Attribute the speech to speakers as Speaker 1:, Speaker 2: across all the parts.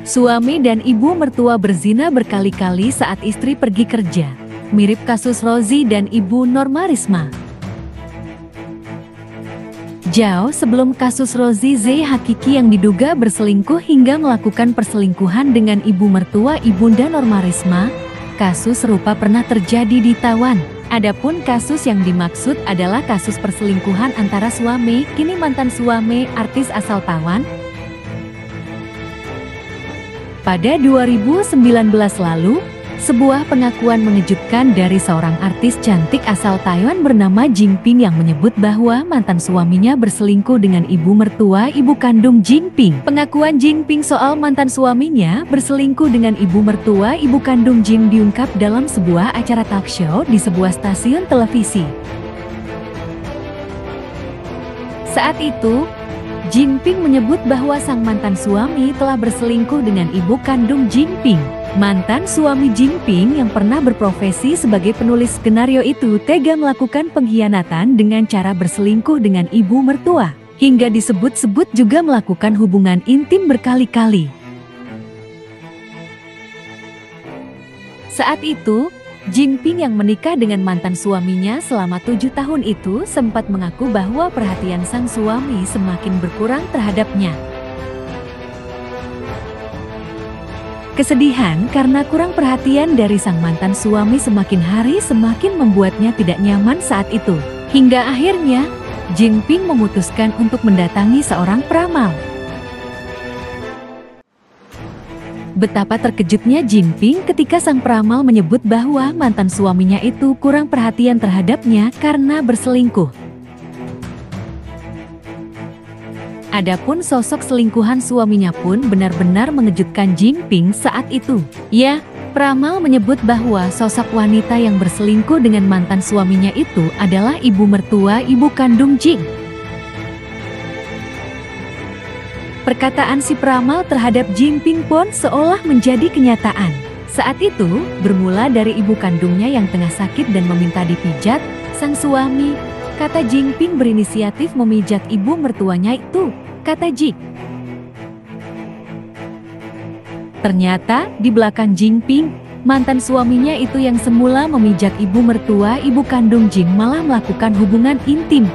Speaker 1: Suami dan ibu mertua berzina berkali-kali saat istri pergi kerja. Mirip kasus Rozi dan ibu Norma Risma. Jauh sebelum kasus Rozi Z Hakiki yang diduga berselingkuh hingga melakukan perselingkuhan dengan ibu mertua ibunda Norma Risma, kasus serupa pernah terjadi di Taiwan. Adapun kasus yang dimaksud adalah kasus perselingkuhan antara suami, kini mantan suami, artis asal Taiwan. Pada 2019 lalu, sebuah pengakuan mengejutkan dari seorang artis cantik asal Taiwan bernama Jinping yang menyebut bahwa mantan suaminya berselingkuh dengan ibu mertua ibu kandung Jinping. Pengakuan Jinping soal mantan suaminya berselingkuh dengan ibu mertua ibu kandung Jin diungkap dalam sebuah acara talk show di sebuah stasiun televisi. Saat itu, Jinping menyebut bahwa sang mantan suami telah berselingkuh dengan ibu kandung Jinping. Mantan suami Jinping yang pernah berprofesi sebagai penulis skenario itu tega melakukan pengkhianatan dengan cara berselingkuh dengan ibu mertua. Hingga disebut-sebut juga melakukan hubungan intim berkali-kali. Saat itu, Jinping yang menikah dengan mantan suaminya selama 7 tahun itu sempat mengaku bahwa perhatian sang suami semakin berkurang terhadapnya. Kesedihan karena kurang perhatian dari sang mantan suami semakin hari semakin membuatnya tidak nyaman saat itu. Hingga akhirnya, Jinping memutuskan untuk mendatangi seorang peramal. Betapa terkejutnya Jinping ketika sang peramal menyebut bahwa mantan suaminya itu kurang perhatian terhadapnya karena berselingkuh. Adapun sosok selingkuhan suaminya pun benar-benar mengejutkan Jinping saat itu. Ya, peramal menyebut bahwa sosok wanita yang berselingkuh dengan mantan suaminya itu adalah ibu mertua ibu kandung Jin. Perkataan si peramal terhadap Jinping pun seolah menjadi kenyataan. Saat itu, bermula dari ibu kandungnya yang tengah sakit dan meminta dipijat, sang suami, kata Jinping berinisiatif memijat ibu mertuanya itu, kata Jin. Ternyata, di belakang Jinping, mantan suaminya itu yang semula memijat ibu mertua ibu kandung Jin malah melakukan hubungan intim.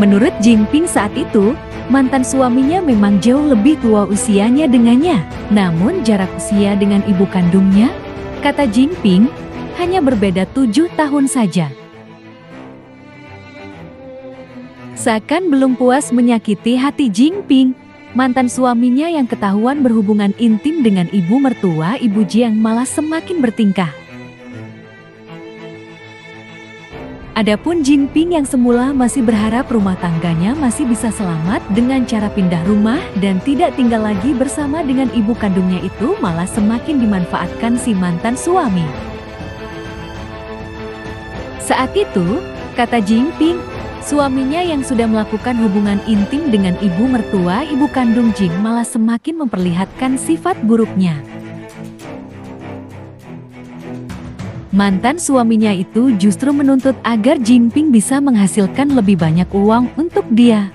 Speaker 1: Menurut Jinping saat itu, mantan suaminya memang jauh lebih tua usianya dengannya. Namun jarak usia dengan ibu kandungnya, kata Jinping, hanya berbeda 7 tahun saja. Seakan belum puas menyakiti hati Jinping, mantan suaminya yang ketahuan berhubungan intim dengan ibu mertua ibu Jiang malah semakin bertingkah. Adapun Jinping yang semula masih berharap rumah tangganya masih bisa selamat dengan cara pindah rumah dan tidak tinggal lagi bersama dengan ibu kandungnya itu malah semakin dimanfaatkan si mantan suami. Saat itu, kata Jinping, suaminya yang sudah melakukan hubungan intim dengan ibu mertua ibu kandung Jin malah semakin memperlihatkan sifat buruknya. Mantan suaminya itu justru menuntut agar Jinping bisa menghasilkan lebih banyak uang untuk dia.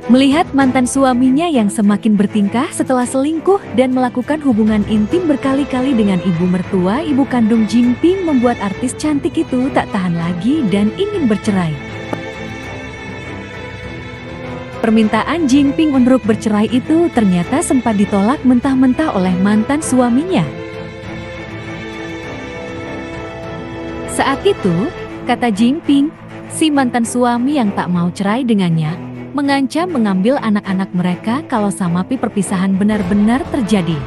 Speaker 1: Melihat mantan suaminya yang semakin bertingkah setelah selingkuh dan melakukan hubungan intim berkali-kali dengan ibu mertua ibu kandung Jinping membuat artis cantik itu tak tahan lagi dan ingin bercerai. Permintaan Jinping untuk bercerai itu ternyata sempat ditolak mentah-mentah oleh mantan suaminya. Saat itu, kata Jinping, si mantan suami yang tak mau cerai dengannya, mengancam mengambil anak-anak mereka kalau sampai perpisahan benar-benar terjadi.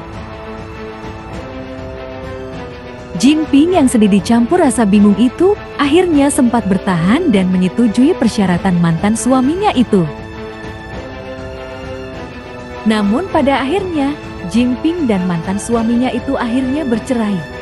Speaker 1: Jinping yang sedih dicampur rasa bingung itu, akhirnya sempat bertahan dan menyetujui persyaratan mantan suaminya itu. Namun pada akhirnya, Jinping dan mantan suaminya itu akhirnya bercerai.